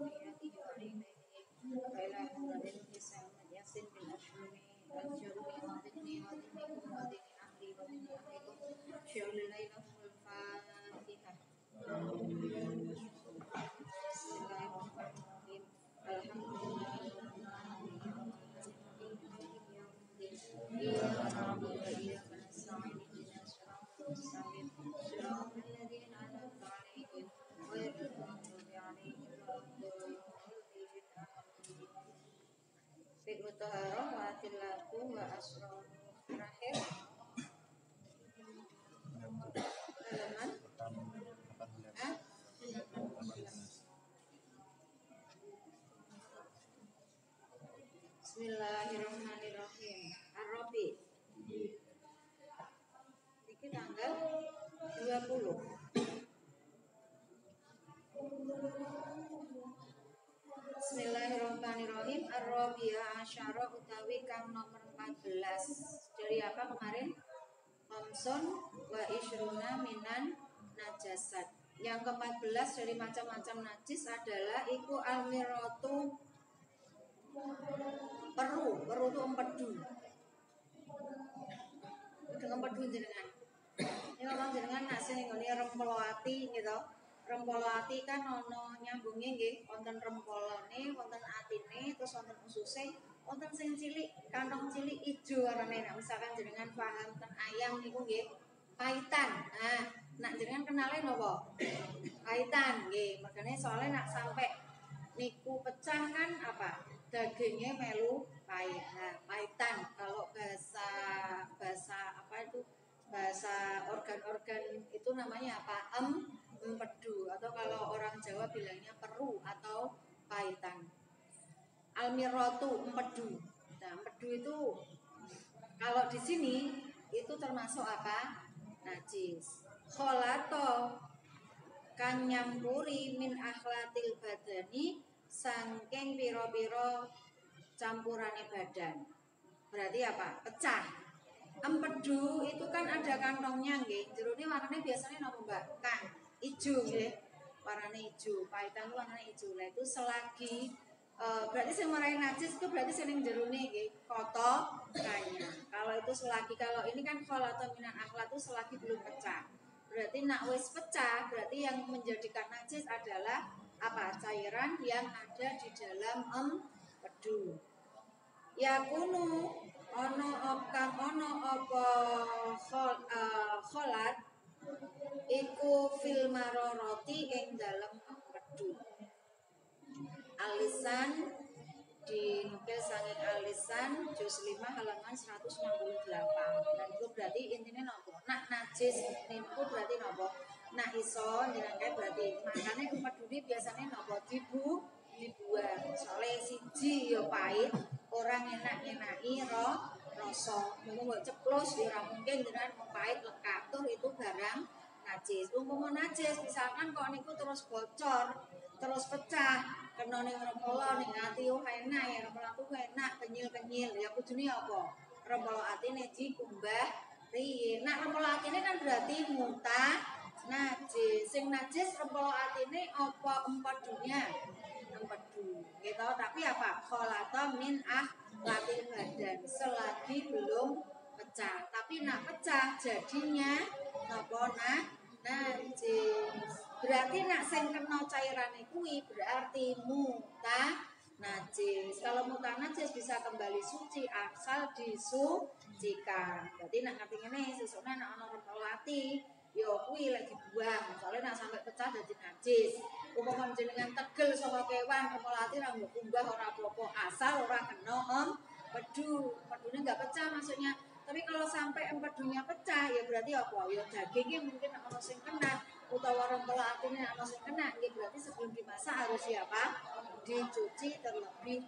وذريته وعينيه وإلى حضرة الحسام ياسين بالأشهر الجرم وذني وذنكم وذن أهلي وذن أهلكم شعر الليل والفاتحة. بسم الله الرحمن الرحيم. الحمد لله رب العالمين. إياك نعبد وإياك نستعين اهدنا الصراط المستقيم صراط الذين أنعمت عليهم غير المغضوب عليهم ولا الضالين. Fiqh taharah wa tilatu wa asrar. Terakhir halaman Bismillahirrahmanirrahim. Ar-Rabi. Ini tanggal 20. Bismillahirrahmanirrahim. Ar-Rabi'ah asyara utawi kang nomor 14. Dari apa kemarin? Khamsun wa ishruna minan najasat. Yang ke-14 dari macam-macam najis adalah iku al-miratu, peru itu empedu. Udah empedu jenengan. Ini orang jenengan nasi ning ngene rempolati gitu. Rempolati kan ono nyambunge nggih, wonten rempolone, wonten atine, terus wonten ususe, wonten sing cilik, kantong cilik ijo warnane. Nah, misalkan jenengan paham ten ayam niku nggih, paitan. Nah, nak jenengan kenale napa? Paitan nggih. Makane soalnya nak sampai niku pecah kan apa? Dagingnya melu pahit. Nah, paitan kalau bahasa apa itu? Bahasa organ-organ itu namanya apa? Empedu, atau kalau orang Jawa bilangnya peru atau paitan. Almiratu empedu. Nah, empedu itu kalau di sini itu termasuk apa? Najis. Kholato kan nyampuri min akhlatil badani sangking piro-piro campurane badan. Berarti apa? Pecah. Empedu itu kan ada kantongnya nggih. Jerone warnane biasanya napa, Mbak? Kang ijo nggih. Warnane ijo. Paitan itu warnane ijo. Lah itu selagi berarti sing marai najis itu berarti sing jerone nggih kotorannya. Kalau itu selagi, kalau ini kan khalato minan akhlat itu selagi belum pecah. Berarti nak wis pecah, berarti yang menjadikan najis adalah apa? Cairan yang ada di dalam empedu. Yakunu ono apa kholat iku fil maroroti ing dalam empedu. Alisan dinukil sanging alisan juz 5 halaman 168. Dan itu berarti intinya nopo? Nak najis niku berarti nopo? Nak iso jenenge berarti makane empedu biasanya nopo? Dibuang. Soalnya siji ya pahit, orang enak-enaki rasa. Mau ceplos ya ora mungkin dengan pahit lekat tuh itu barang najis. Umpama najis misalkan kok niku terus bocor, terus pecah, kena ning rempolo ning ati enak ya, rempolo tuh enak kenyil-kenyil. Ya kudune apa? Rempolo atine dikumbah riye. Nah, rempolo atine kan berarti muntah najis. Sing najis rempolo atine apa empedunya? Empedu. Gitu. Tapi apa? Kholata min latil badan selagi belum pecah. Tapi nak pecah jadinya napa najis. Berarti nak sing kena cairane kuwi berarti muta najis. Kalau muta najis bisa kembali suci asal disucikan. Berarti nak ngerti ngene sesukne nak ana rempolati ya kuwi lek dibuang. Soalnya nak sampai pecah dadi najis. Umpama jenengan tegel saka kewan rempolati ra mbok kumbah ora apa-apa asal ora kena empedu. Empedune enggak pecah maksudnya. Tapi kalau sampai empedunya pecah ya berarti apa? Ya dagingnya mungkin ana sing kena utawa rempol atine ana sing kena. Ya berarti sebelum dimasak harus siapa? Dicuci terlebih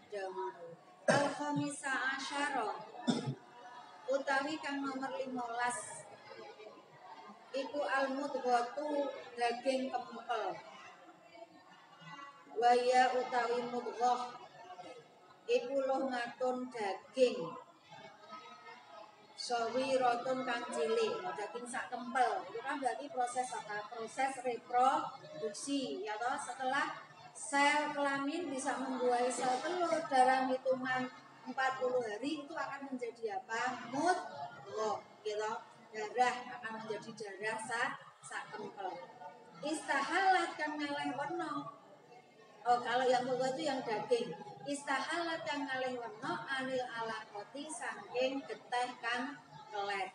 dahulu. Al-khamisa asyara utawi kang nomor 15 iku al-mudghatu daging kempel. Waya utawi mudghah iku lumatun daging sawiratun kang cilik, daging sak kempel. Itu kan berarti proses apa? Proses reproduksi ya toh. sel kelamin bisa membuahi sel telur dalam hitungan 40 hari itu akan menjadi apa? Mudghah, gitu. Darah akan menjadi darah sak kempel. Istahalat kang ngalih werna. Oh, kalau yang mudghah itu yang daging. Istahalat kang ngalih werna anil alaqati saking getih kang kelet.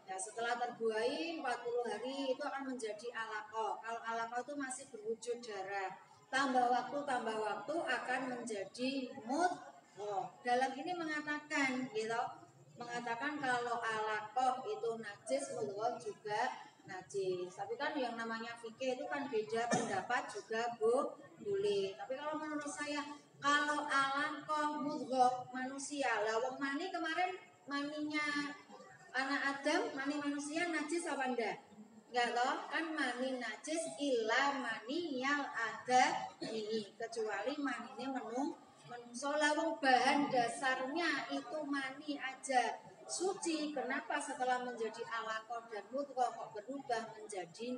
Ya, setelah terbuai 40 hari itu akan menjadi alaqah. Kalau alaqah itu masih berwujud darah. Tambah waktu akan menjadi mudghah. Dalam ini mengatakan gitu, mengatakan kalau alaqah itu najis, mudghah juga najis. Tapi kan yang namanya fikih itu kan beda pendapat juga boleh. Tapi kalau menurut saya kalau alaqah mudghah manusia, lah wong mani kemarin maninya anak Adam, mani manusia najis apa enggak? Enggak toh, kan mani najis illa mani yang ada ini, kecuali maninya menungso. Lawang bahan dasarnya itu mani aja suci, kenapa setelah menjadi alaqah dan mudghah kok berubah menjadi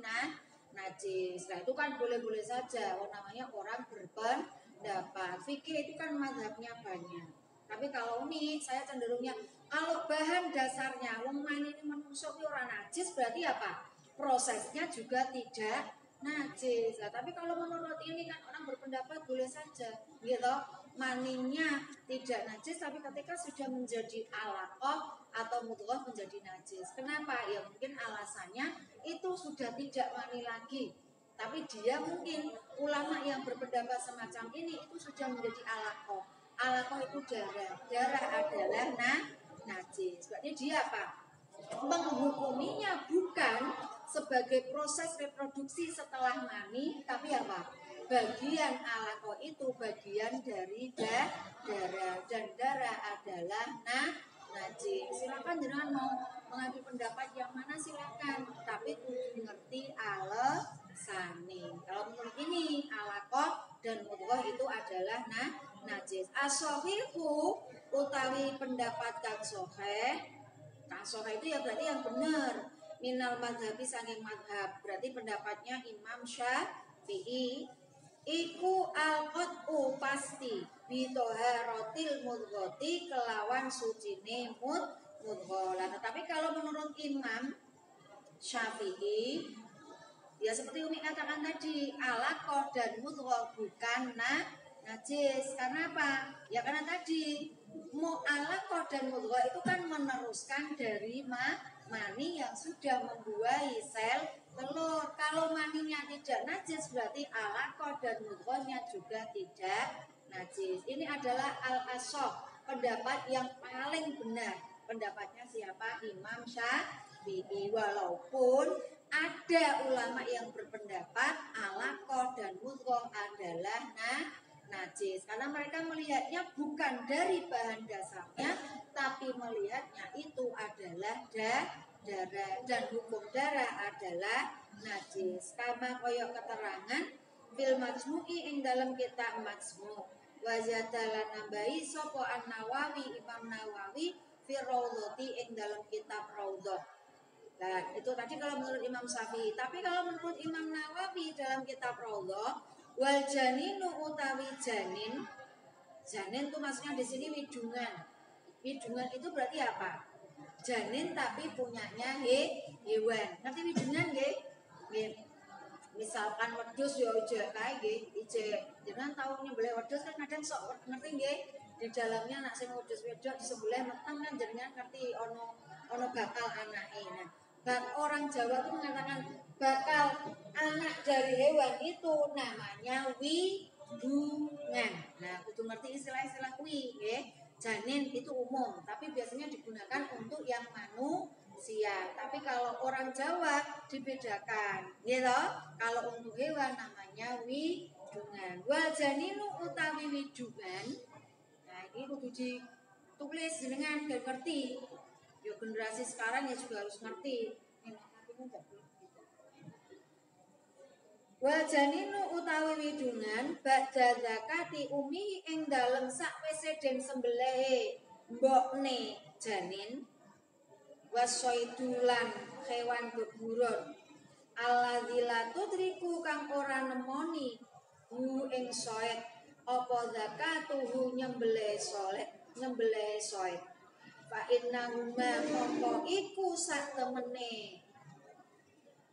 najis? Nah itu kan boleh-boleh saja, namanya orang berpendapat. Fikih itu kan mazhabnya banyak. Tapi kalau ini saya cenderungnya kalau bahan dasarnya wong mani ini menusuk orang najis berarti apa? Prosesnya juga tidak najis. Nah, tapi kalau menurut ini kan orang berpendapat boleh saja, gitu. Maninya tidak najis tapi ketika sudah menjadi alaqah atau mudghah menjadi najis. Kenapa? Ya mungkin alasannya itu sudah tidak mani lagi. Tapi dia mungkin ulama yang berpendapat semacam ini itu sudah menjadi alaqah. Alaqah itu darah adalah najis. Berarti dia apa? Menghukuminya bukan sebagai proses reproduksi setelah mani, tapi apa? Bagian alaqah itu bagian dari darah dan darah adalah najis. Silakan jangan mau mengambil pendapat yang mana silakan, tapi kudu ngerti alasane. Kalau menurut ini alaqah dan mudghah itu adalah najis. As-shahihu utawi pendapat kang sahih itu ya berarti yang benar. Minal madhabi sanging madhab, berarti pendapatnya Imam Syafi'i. Iku al-qat'u pasti bitoharotil mudghati kelawan sucine mudghah. Tetapi kalau menurut Imam Syafi'i, ya seperti Umi katakan tadi, alaqah dan mudghah bukan najis. Karena apa? Ya karena tadi alaqah dan mudghah itu kan meneruskan dari mani yang sudah membuahi sel telur. Kalau maninya tidak najis berarti alaqah dan mudghahnya juga tidak najis. Ini adalah al-ashah, pendapat yang paling benar. Pendapatnya siapa? Imam Syafi'i. Walaupun ada ulama yang berpendapat alaqah dan mudghah adalah najis karena mereka melihatnya bukan dari bahan dasarnya tapi melihatnya itu adalah darah dan hukum darah adalah najis. Kama koyok keterangan fil majmu'i ing dalam kitab majmu' wa zadalan nambahi sapa an-Nawawi Imam Nawawi fi raudhati ing dalam kitab raudhah. Nah, itu tadi kalau menurut Imam Syafi'i. Tapi kalau menurut Imam Nawawi dalam kitab raudhah, wal janinu utawi janin itu maksudnya di sini widungan. Widungan itu berarti apa? Janin tapi punyanya hewan. Ngerti widungan nggih? Nggih. Misalkan wedhus ya ije kae nggih, ije. Jenengan tahu nyembelih wedhus kan kadang sok ngerti nggih? Di dalamnya nak sing wedhus wedok disembelih meteng kan jenengan ngerti ono bakal anake. Nah, orang Jawa itu mengatakan bakal anak dari hewan itu namanya widungan. Nah, kudu ngerti istilah-istilah kuwi nggih. Janin itu umum, tapi biasanya digunakan untuk yang manusia. Tapi kalau orang Jawa dibedakan, gitu. Kalau untuk hewan namanya widungan. Wal janinu utawi widungan. Nah, ini kudu ditulis dengan ngerti. Ya generasi sekarang ya juga harus ngerti. Wa janinu utawi widungan ba'da zakati umi ing dalem sakwise den sembelihe mbokne janin wasaidulan hewan beburon alladzila tudriku kang ora nemoni ing ing soet apa zakatuhu nyembelih soet fa innahuma mongko iku sak temene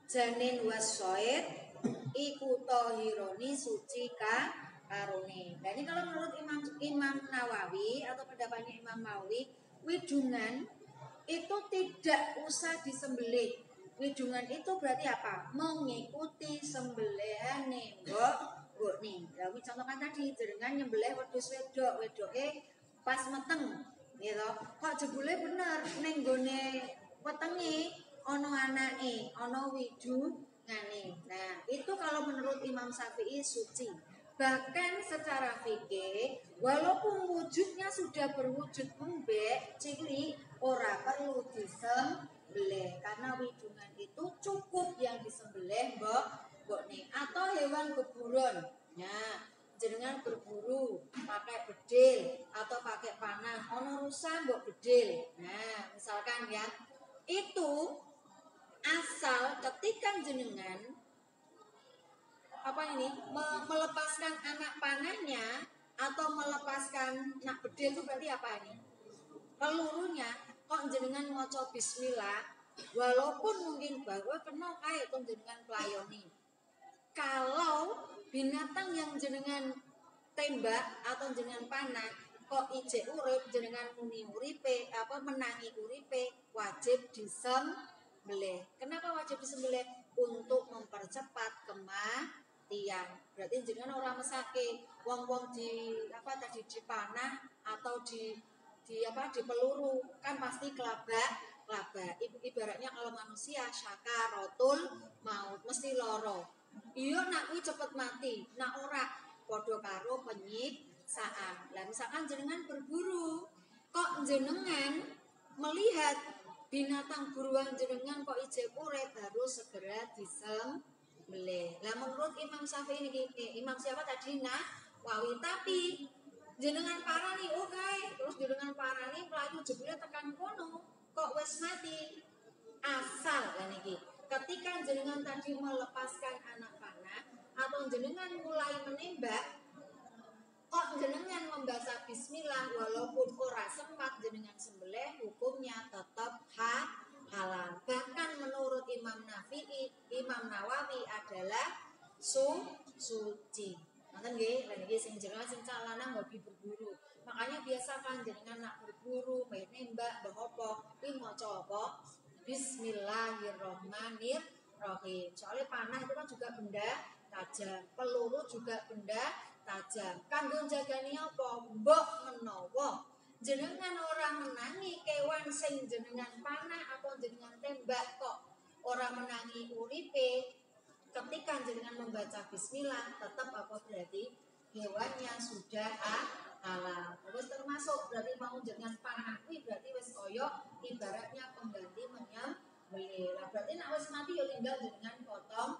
janin wasoet iku tohironi suci karone. Nah ini kalau menurut Imam Nawawi atau pendapatnya Imam Nawawi, widungan itu tidak usah disembelih. Widungan itu berarti apa? Mengikuti sembelihane mbok nih. Lah contohkan tadi jenengan nyembelih wedhus wedoke pas meteng gitu. Kok jebule bener ning gone wetenge ana anake, ana widungane. Nah, itu kalau menurut Imam Syafi'i suci. Bahkan secara fikih, walaupun wujudnya sudah berwujud embek, cilik, ora perlu disembelih karena widungan itu cukup yang disembelih mbok nih atau hewan beburon. Nah, jenengan berburu pakai bedil atau pakai panah, ono rusa mbok bedil. Nah, misalkan ya, itu asal ketika jenengan melepaskan anak panahnya atau melepaskan nak bedil itu berarti apa ini? Pelurunya kok jenengan maca bismillah walaupun mungkin bahwa kena kayak itu jenengan pelayoni. Kalau binatang yang jenengan tembak atau jenengan panah kok ijek urip jenengan muni uripe menangi uripe wajib disembelih. Kenapa wajib disembelih? Untuk mempercepat kematian. Berarti jenengan orang mesake wong-wong dipanah atau di peluru kan pasti kelabak. Ibaratnya kalau manusia syakaratul maut mesti loro. Iya nak kuwi cepet mati, nak ora padha karo penyiksaan. Lah misalkan jenengan berburu, kok jenengan melihat binatang buruan jenengan kok ijek urip harus segera disembelih. Lah menurut Imam Syafi'i ini Imam siapa tadi Nawawi tapi jenengan parani terus jenengan parani mlayu jebule tekan kono kok wis mati. Asal lan iki ketika jenengan tadi melepaskan anak panah atau jenengan mulai menembak kok jenengan membaca bismillah walaupun ora sempat jenengan sembelih hukumnya tetap halal. Bahkan menurut Imam Nawawi adalah suci. Ngoten nggih, lan iki sing jenengan sing lanang hobi berburu. Makanya biasakan jenengan nak berburu, main nembak, apa, kuwi maca apa? Bismillahirrahmanirrahim. Soalnya panah itu kan juga benda tajam, peluru juga benda tajam. Kanggo jagani apa? Mbok menawa jenengan orang menangi kewan sing jenengan panah atau jenengan tembak kok orang menangi uripe, ketika jenengan membaca bismillah tetap apa berarti hewannya sudah halal. Terus termasuk berarti mau jenengan panah kuwi berarti wis koyo ibaratnya pengganti menyembelih. Lah berarti nek wis mati ya tinggal jenengan potong.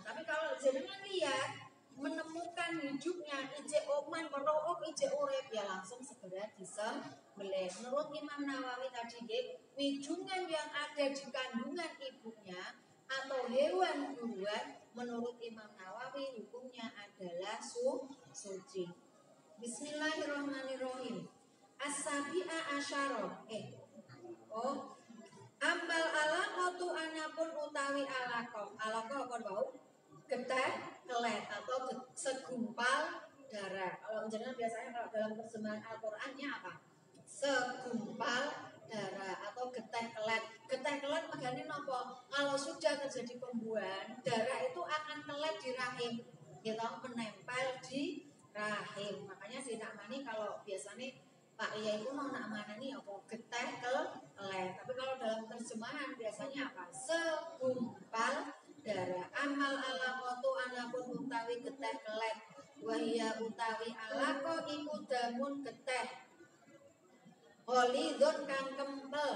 Tapi kalau jenengan lihat menemukan hidupnya ijek oman merok ijek urip ya langsung segera disembelih. Menurut Imam Nawawi tadi widungan yang ada di kandungan ibunya atau hewan buruan menurut Imam Nawawi hukumnya adalah suci. Bismillahirrahmanirrahim. As-sabi'a asyara. Ambal alaqatu anapun utawi alaqah. Alaqah apa bau? Getah kelet atau segumpal darah. Kalau jenengan biasanya kalau dalam terjemahan Al-Qur'annya apa? Segumpal darah atau getah kelet. Getah kelet megane napa? Kalau sudah terjadi pembuahan, darah itu akan kelet di rahim. Gitu, menempel di rahim. Makanya dinamani kalau biasanya Pak Iya itu mau nakmanani apa? Getah kelet. Tapi kalau dalam terjemahan biasanya apa? Segumpal darah. Amal alaqatu anapun utawi getah kelet. Wahia utawi alaqo iku damun getah Holidun kang kempel.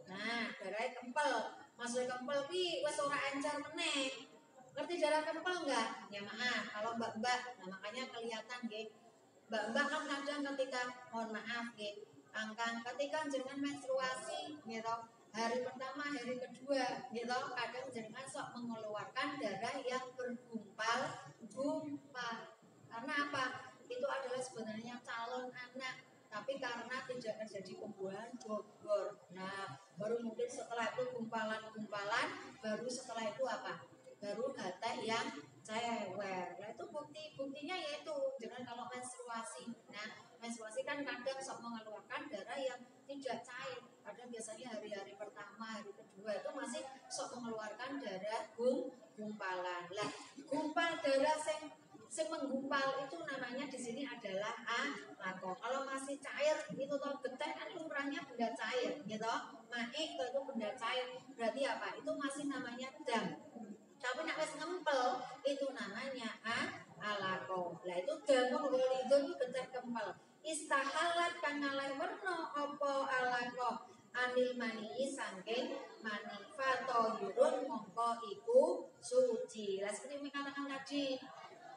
Nah, darah kempel. Maksud kempel ki wis ora encer meneh. Ngerti darah kempel enggak? Ya maaf, kalau mbak-mbak, nah makanya kelihatan nggih. Mbak-mbak kan kadang ketika mohon maaf nggih, angkang ketika jenengan menstruasi gitu. Hari pertama, hari kedua gitu, kadang jenengan sok mengeluarkan darah yang bergumpal. Karena calon anak, tapi karena tidak terjadi pembuahan bobor. Nah, baru mungkin setelah itu gumpalan-gumpalan, baru setelah itu apa? Baru hatai yang cewek. Nah itu buktinya yaitu dengan kalau menstruasi. Nah menstruasi kan kadang sok mengeluarkan darah yang tidak cair. Kadang biasanya hari-hari pertama, hari kedua itu masih sok mengeluarkan darah gumpalan. Lah gumpal darah yang menggumpal itu namanya di sini adalah alako. Kalau masih cair itu toh getih kan lumrahnya benda cair, gitu. Maik itu benda cair. Berarti apa? Itu masih namanya dam. Tapi nak wis ngempel itu namanya alako. Lah itu damun walido itu getih kempel. Istahalat kang ngalih werna apa alako anil mani saking mani fato yurun mongko iku suci. Lah seperti yang katakan tadi,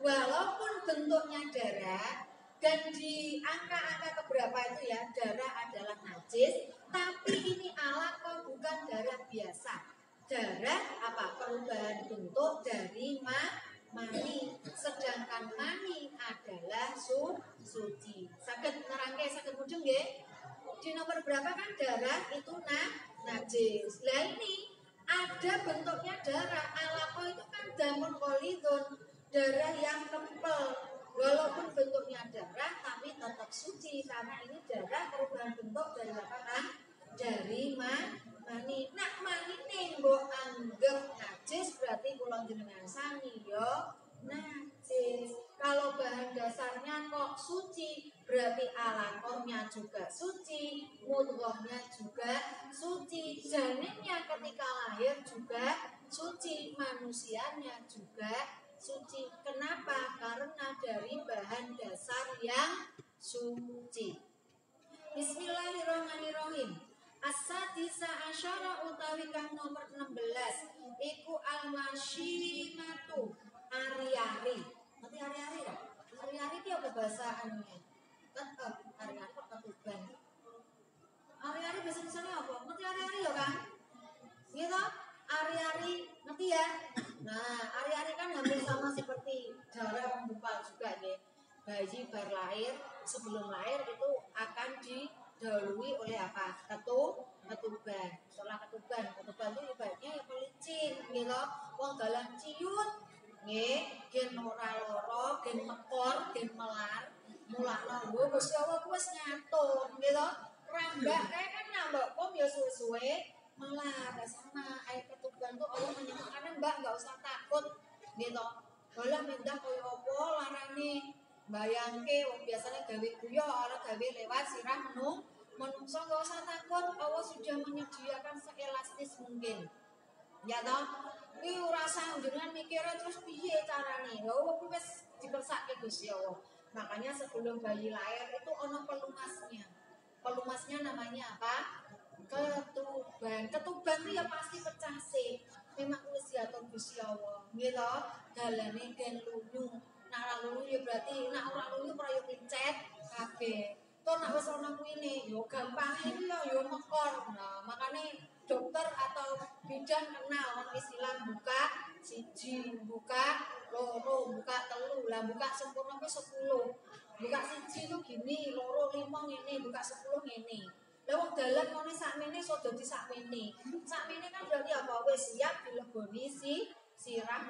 walaupun bentuknya darah dan di angka-angka keberapa itu ya darah adalah najis, tapi ini alako bukan darah biasa. Darah apa? Perubahan bentuk dari mani, sedangkan mani adalah suci. Saged nerangke saged mudeng nggih. Di nomor berapa kan darah itu najis. Lah ini ada bentuknya darah. Alako itu kan damun kolidun, darah yang kempel. Walaupun bentuknya darah tapi tetap suci karena ini darah perubahan bentuk dari apa kan? Dari mani. Nak mani nih mbok anggap najis berarti kula jenengan sani yo najis. Kalau bahan dasarnya kok suci berarti alakohnya juga suci, mudghahnya juga suci, janinnya ketika lahir juga suci, manusianya juga suci. Kenapa? Karena dari bahan dasar yang suci. Bismillahirrahmanirrahim. As-sadisa asyara utawi kang nomor 16 iku al-masyimatu ari-ari. Nanti ari-ari ya? Ari-ari itu apa bahasa anunya? Ari-ari kok ketuban. Ari-ari bahasa Indonesia apa? Nanti ari-ari ya kan? Gitu? Ari-ari, ngerti ya? Nah, ari-ari kan hampir sama seperti darah menggumpal juga ya. Bayi baru lahir, sebelum lahir itu akan didahului oleh apa? Ketuban. Setelah ketuban itu ibaratnya ya pelicin, gitu. Wong dalam ciut, nggih, gen ora loro, gen mekor, gen melar, mulakno nggo Gusti Allah ku wis ngatur, gitu. Rambak kayak kan nambah pom ya suwe-suwe melar. Sama air ketuban tuh Allah menyatakan Mbak enggak usah takut, gitu. Bola mendah koyo apa larane. Bayangke wong biasanya gawe guyo ora gawe lewat sirah menungso enggak usah takut, Allah sudah menyediakan seelastis mungkin. Ya toh, kuwi ora usah jenengan mikirnya terus piye carane. Ya Allah kuwi wis dipersake Gusti Allah. Makanya sebelum bayi lahir itu ono pelumasnya. Pelumasnya namanya apa? Ketuban. Ketuban itu ya pasti pecah sih. Memang wis diatur Gusti Allah. Gitu. Dalane gen lunyu. Nak ora lulu ya berarti nak ora lulu ora yo pincet kabeh. Toh nak wis ana kuwi yo gampang iki yo mekor. Nah, makane dokter atau bidan kenal istilah buka siji, buka loro, buka telu, lah buka sempurna ke 10. Buka siji itu gini, loro 5 ngene, buka 10 ngene. Lah wong dalan ngene sakmene iso dadi sakmene. Sakmene kan berarti apa? Wis siap dileboni sirah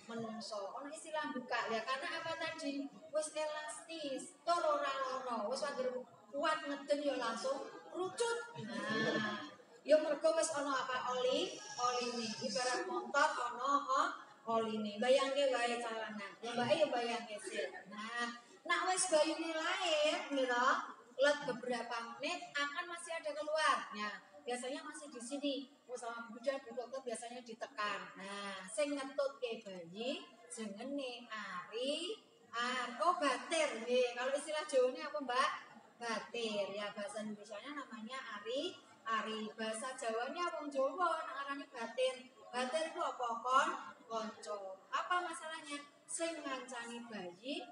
menungso. Ono istilah buka ya karena apa tadi? Wis elastis, tur ora loro. Wis anggere kuat ngeden ya langsung rucut. Nah, ya mergo wis ana apa oli ini. Ibarat motor ana oline. Bayangke wae calanan. Ya bae ya bayangke sih. Nah, nak wis bayune lahir, gitu. Let beberapa menit akan masih ada keluarnya. Biasanya masih di sini. Sama bidan dokter biasanya ditekan. Nah, sing ngetutke bayi jenenge batir nggih. Kalau istilah Jawane apa, Mbak? Batir. Ya bahasa Indonesianya namanya ari. Bahasa Jawanya wong Jawa ngarani batir. Batir itu apa? Konco. Apa masalahnya? Sing ngancani bayi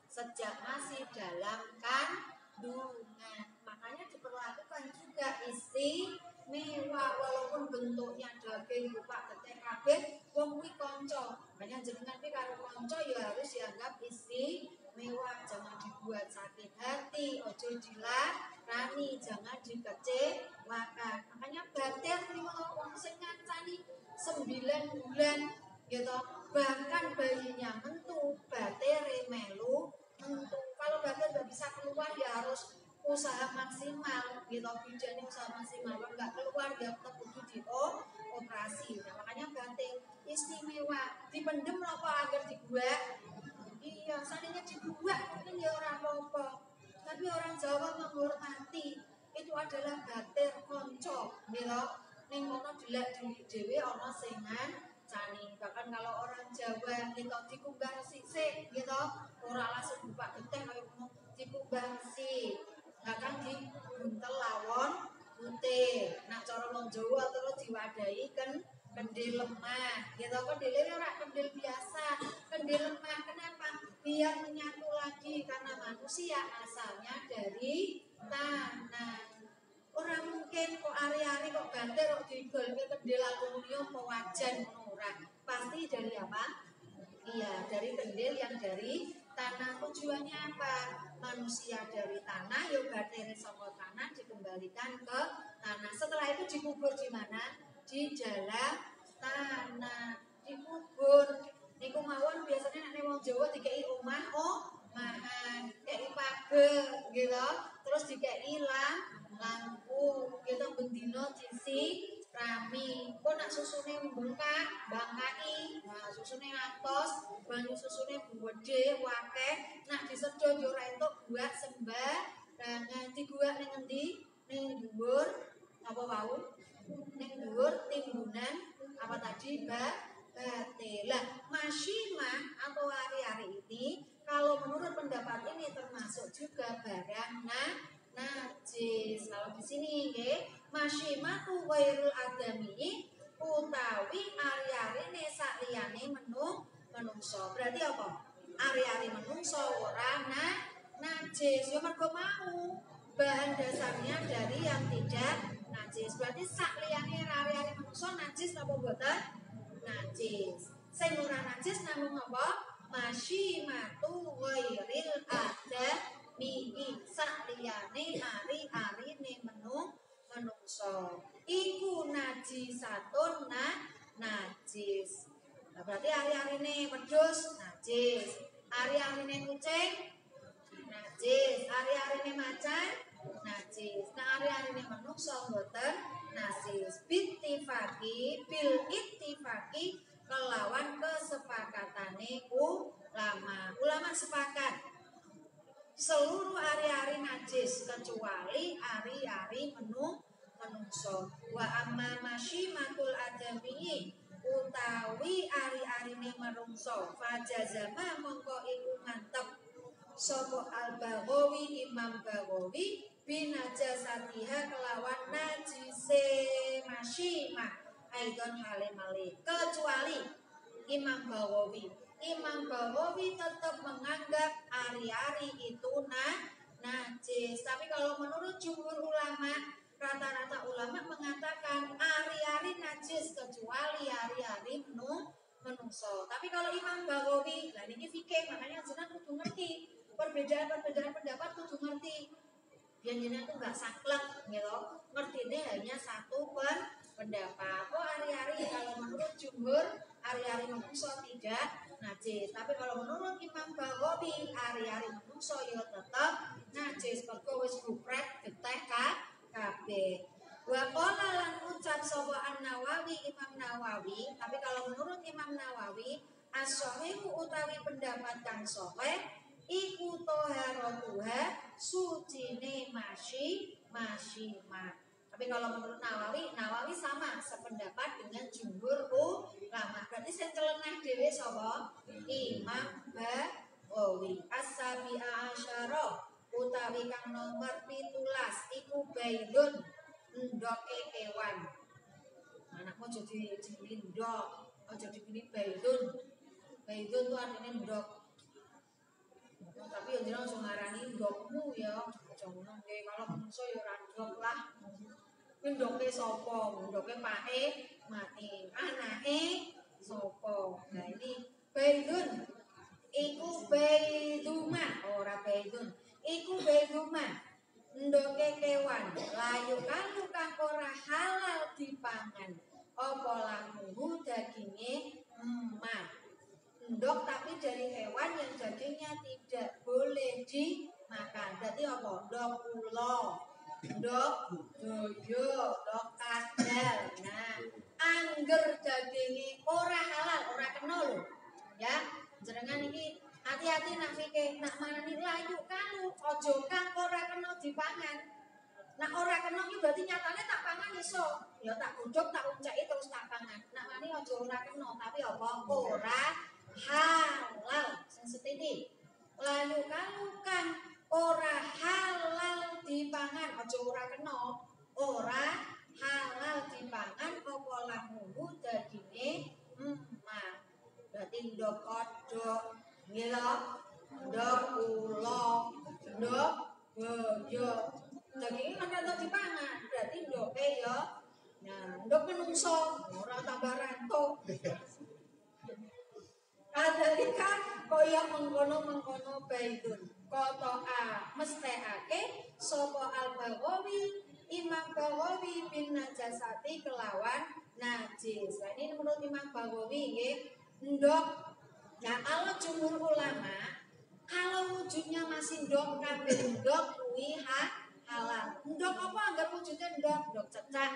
sejak masih dalam kandungan. Makanya diperlakukan juga istimewa walaupun bentuknya daging rupa getih kabeh wong kuwi kanca. Makanya jenengan ki karo kanca ya harus dianggap istimewa, jangan dibuat sakit hati. ojo dilarani, jangan dikecewakan. Makanya batir wong sing ngancani 9 bulan gitu, bahkan bayinya mentu batere melu mentu. Kalau batir nggak bisa keluar ya harus usaha maksimal gitu, bijannya usaha maksimal. Kalau nggak keluar ya tetap kudu dioperasi. Nah, makanya batir istimewa, dipendem apa agar dibuat. Iya, seandainya dibuat mungkin ya orang apa-apa. Tapi orang Jawa menghormati, itu adalah batir konco gitu. Ning kono delak dhewe ana sing ngancani. Bahkan kalau orang Jawa gitu dikumbang sisik gitu, ora langsung buka getih kaya ngono, dikumbang sik. Bahkan dibuntel lawon putih. Nah, cara wong Jawa terus diwadahi kendil lemah gitu. Kendilnya ora kendil biasa, kendil lemah. Kenapa? Biar menyatu lagi, karena manusia asalnya dari tanah. Orang mungkin kok ari-ari kok batir kok digolke kendil aluminium kok wajan ora. Pasti dari apa? Iya, dari kendil yang dari tanah. Tujuannya apa? Manusia dari tanah, yuk batir saka tanah dikembalikan ke tanah. Setelah itu dikubur di mana? Di dalam tanah, dikubur. Niku mawon biasanya nek wong Jawa dikei omah, omahan, kei pageh gitu, terus dikei lampu gitu, bendino sisi rami. Kok nak susune mbengkak, bangkai, nah susune atos, banyu susune gede, wakeh, nak disedot yo ora entuk buat sembarangan. Diguak ning endi? Ning dhuwur apa wau? Ning dhuwur timbunan apa tadi, batil. Lah, masyimah atau ari-ari ini kalau menurut pendapat ini termasuk juga barang najis. Kalau di sini nggih, masyimah tu ghairul adami utawi ari-ari ne sak liyane menungso. Berarti apa? Ari-ari menungso ora najis. Ya mergo mau bahan dasarnya dari yang tidak najis. Berarti sak liyane ari-ari menungso najis napa boten? Najis. Sing ora najis namung apa? Masyimatu ghairil adami, sak liyane ari-arine menungso iku najisatun najis. Nah, berarti ari-arine wedhus najis, ari-arine kucing najis, ari-arine macan najis. Nah, ari-arine menungso mboten najis. Bil ittifaqi kelawan kesepakatane ulama. Ulama sepakat seluruh ari-ari najis kecuali ari-ari menungso. Wa amma masyimatul adami utawi ari-arine menungso fajazama mongko iku mantep sapa al-Baghawi, Imam Baghawi binajasatiha kelawan najise masyimah aidon halimali, kecuali Imam Baghawi tetap menganggap ari-ari itu najis. Tapi kalau menurut jumhur ulama, rata-rata ulama mengatakan ari-ari najis kecuali ari-ari menungso. Tapi kalau Imam Baghawi, nah ini fikih, makanya jenengan kudu ngerti perbedaan pendapat, kudu ngerti. Biar jenengan tuh nggak saklek gitu, ngertinya hanya satu pendapat. Oh, ari-ari kalau menurut jumhur ari-ari menungso tidak najis. Tapi kalau menurut Imam Baghawi ari-ari menungso ya tetap najis. Mergo wis bupret geteh kabeh. Wa qala lan ucap sapa An-Nawawi, Imam Nawawi. Tapi kalau menurut Imam Nawawi as-shahihu utawi pendapat kang sahih iku toharatuha sucine masyimah. Tapi kalau menurut Nawawi sama sependapat dengan jumhur ulama. Berarti sing celeneh dhewe sapa? Imam Baghawi. As-sabi'a asyara utawi kang nomor 17 iku baydun ndoke kewan. Anakmu jadi ndok, aja dipilih baydun. Baydun itu artinya ndok. Tapi ya jeneng langsung ngarani ndokmu ya. Aja ngono nggih, kalau menungso ya ora ndok lah. Kuwi ndoke sapa? Ndoke pake mati. Anake sapa? Nah ini baydun. Iku bayduma, ora baydun. Iku bayduma. ndoke kewan layu kalu kang ora halal dipangan apa lamuhu daginge emak. Ndok tapi dari hewan yang dagingnya tidak boleh dimakan. Berarti apa? Ndok ula, ndok doyo, ndok kadal. Nah, angger daginge ora halal, ora kena lho. Ya, jenengan iki hati-hati nak fikih, nak manani layu kalu aja kang ora kena dipangan. Nak ora kena iki berarti nyatane tak pangan iso. Ya tak godhog, tak unceki terus tak pangan. Nak mani aja ora kena, tapi apa? Ora halal. Sing setitik. Layu kalu kang ora halal dipangan, aja ora kena. Ora halal dipangan apa lahmu daginge emak. Berarti ndok kodhok, nggih lho. Ndok ula, ndok boyo. Dagingnya kan rada dipangan, berarti ndoke ya. Nah, ndok menungso, ora tambah rantuk. Kadalika kaya mengkono-mengkono baitun. Kota A mesthekake sapa Al-Baghawi, Imam Baghawi bin najasati kelawan najis. Nah, ini menurut Imam Baghawi nggih, ndok. Nah, kalau jumhur ulama, kalau wujudnya masih ndok kabeh ndok kuwi halal. Ndok apa anggar wujudnya ndok? Ndok cecak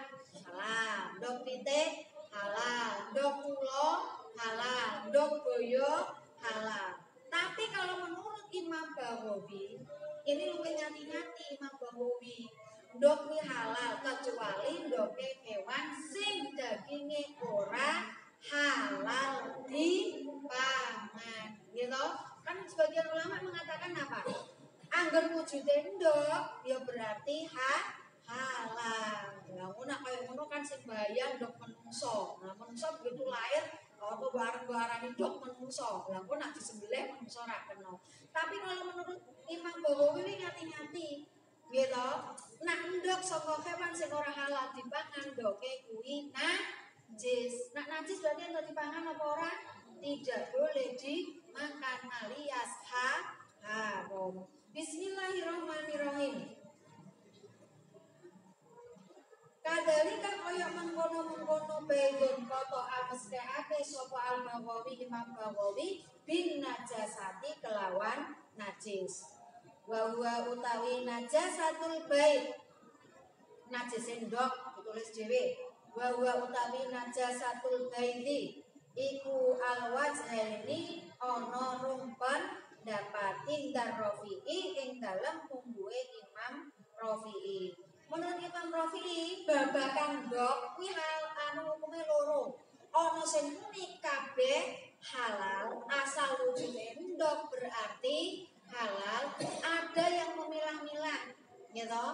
halal, ndok pitik halal, ndok ulo halal, ndok boyo halal. Tapi kalau menurut Imam Baghawi, ini luwih ngati-ngati Imam Baghawi. Ndok kuwi halal kecuali ndoke kewan sing daginge ora halal dipangan. Gitu? Kan sebagian ulama mengatakan apa? Angger wujude ndok ya berarti halal. Lah ngono kaya ngono kan sing bahaya ndok menungso. Nah, menungso begitu lahir apa barang-barang ndok menungso. Lah kok nak disembelih menungso ra kena. Tapi kalau menurut Imam Baghawi ini ngati-ngati. Gitu. Nak ndok saka hewan sing ora halal dipangan ndoke kuwi najis. Nak najis berarti ento dipangan apa ora? Tidak boleh dimakan alias haram. Bismillahirrahmanirrahim. Kadalika kaya mengkono-mengkono baidun kota amestheake sapa Al-Baghawi Imam Baghawi bin najasati kelawan najis. Wa huwa utawi najasatul bait. Najis ndok ditulis dhewe. Wa huwa utawi najasatul baiti iku al-wajhaini ana rumpan dapati dar Rafi'i ing dalem pungguhe Imam Rafi'i. Menurut Imam Rafi'i babakan ndok kuwi hukume loro. Ana sing muni kabeh halal asal wujude ndok berarti halal, ada yang memilah-milah, gitu.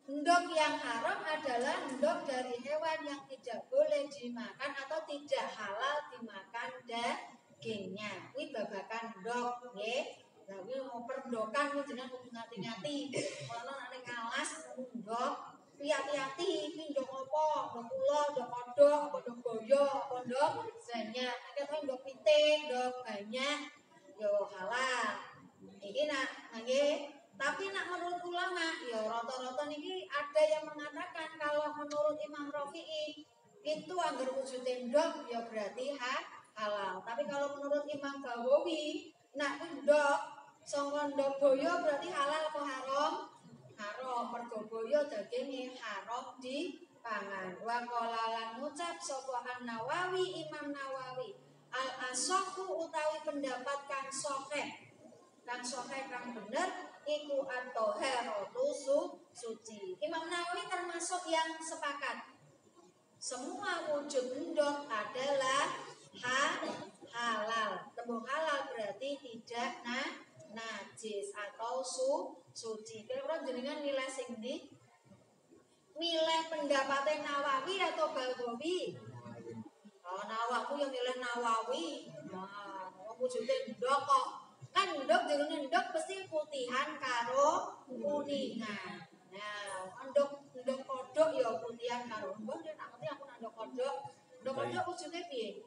Ndok yang haram adalah ndok dari hewan yang tidak boleh dimakan atau tidak halal dimakan dagingnya. Kuwi babakan ndok, nggih. Lah kuwi mau perdokan kuwi jeneng kudu ngati-ngati. Kalau nek ngalas ndok, hati-hati iki ndok apa? Ndok ula, ndok kodhok, apa ndok boyo, apa ndok banyak. Nek ndok pitik, ndok banyak yo halal. Iki nak nggih. Tapi nak menurut ulama, ya rata-rata niki ada yang mengatakan kalau menurut Imam Rafi'i itu anggar wujud ndok ya berarti halal. Tapi kalau menurut Imam Baghawi, nak ndok sangka ndok boyo berarti halal apa haram? Haram. Mergo boyo daginge haram dipangan. Wa qala lan ngucap sapa An-Nawawi Imam Nawawi, al-ashahu utawi pendapat kang sahih. Kang sahih kang bener iku at-thaharatu suci. Imam Nawawi termasuk yang sepakat semua wujud ndok adalah halal. Tembung halal berarti tidak najis atau suci. Kira-kira jenengan nilai sing ndi? Milih pendapatnya Nawawi atau Baghawi? Oh, Nawawi yang milih Nawawi. Nah, wujudnya ndok kok. Kan ndok jenenge ndok pasti putihan karo kuningan. Nah, ndok kodhok ya putihan karo. Mbah nek ngerti aku ndok kodhok. Ndok kodhok wujudnya piye?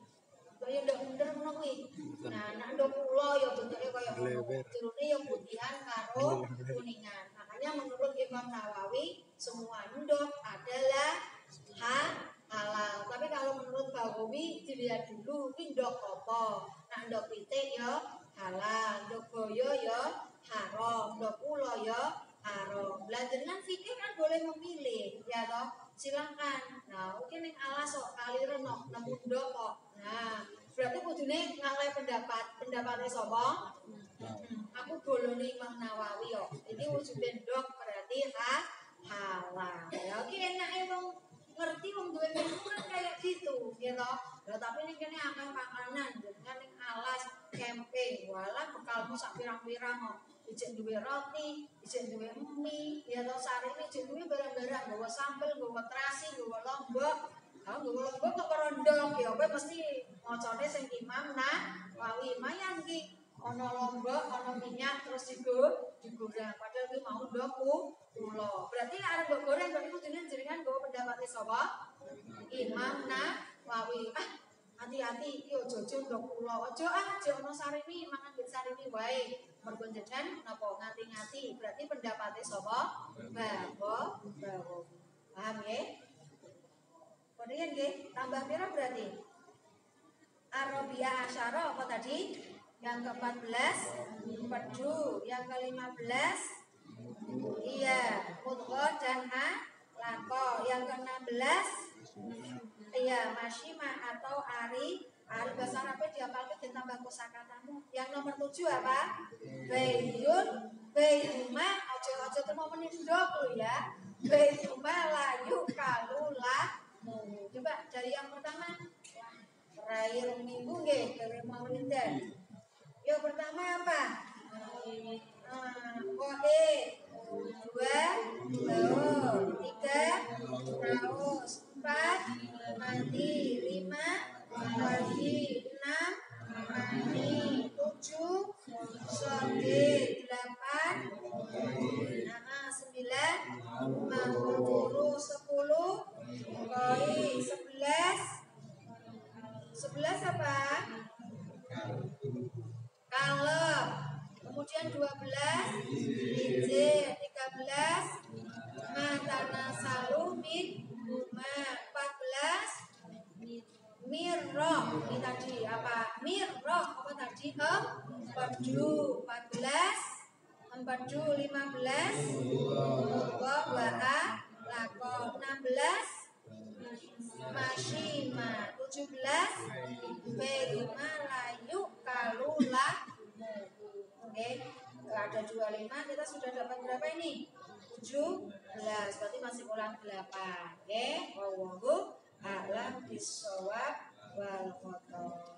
Kaya ndok bener ngono kuwi. Nah, nek ndok ula ya bentuke kaya ngono. Jerone ya putihan karo kuningan. Makanya artinya menurut Imam Nawawi semua ndok adalah halal. Tapi kalau menurut Baghawi dilihat dulu ini ndok apa. Nah ndok pitik ya halal, ndok boyo ya haram, ndok ulo ya haram. Belajar dengan fikih kan boleh memilih, ya toh. Silakan. Nah, mungkin yang alas kok kali renok nemu ndok kok. Nah, berarti kudune ngalih pendapatnya sapa? Aku bolone Imam Nawawi yo. Iki wujude ndok berarti halal. Ya oke enake wong ngerti wong duwe ilmu kan kayak gitu, gitu. Lah tapi ning kene akeh pakanan dengan ning alas camping, walah bekalmu sak pirang-pirang kok. Ijek duwe roti, ijek duwe mie, ya to sarine ijek duwe barang-barang, nggawa sambel, nggawa terasi, nggawa lombok. Ah nggawa lombok kok karo ndok ya kowe mesti macane sing Imam Nawawi mayan iki. Ana lombok, ana minyak terus digoreng. Padahal kuwi mau ndok kula. Berarti nek arep mbok goreng kok iku jenengan nggawa pendapate sapa? Imam Nawawi. Ah, hati-hati iki aja ndok kula. Aja ana sarine mangan mbek sarine wae. Mergo jenengan napa ngati-ngati. Berarti pendapate sapa? Bapak. Paham ya? Kemudian nggih, tambah pira berarti? Arabia asyara apa tadi? Yang ke-14 pedu, yang ke-15 iya, mudghah dan alaqah. Yang ke-16 iya, masyima atau ari bahasa Arabnya diapalke ditambah kosakatamu. Yang nomor 7 apa? Bayyuma aja temu menit ndok lho ya. Bayyuma layu kalulah. Coba dari yang pertama. Terakhir minggu nggih, dari mau nindan. Yang pertama apa? Koe 2 baul 3 raus 4 mandi 5 pagi 6 mandi 7 sore 8 9 mangkuru 10 koi 11 apa? Kalem. Kemudian 12 hijir, 13 matana salumin, 14 mirroh. Ini tadi apa? Mirroh apa tadi? Empedu. 15 mudghah lako. 16 masyima. 17 berima layu kalulah. Oke, ada 25 kita sudah dapat berapa ini? 17, berarti masih kurang 8. Oke, wallahu a'lam bishawab wal khotom.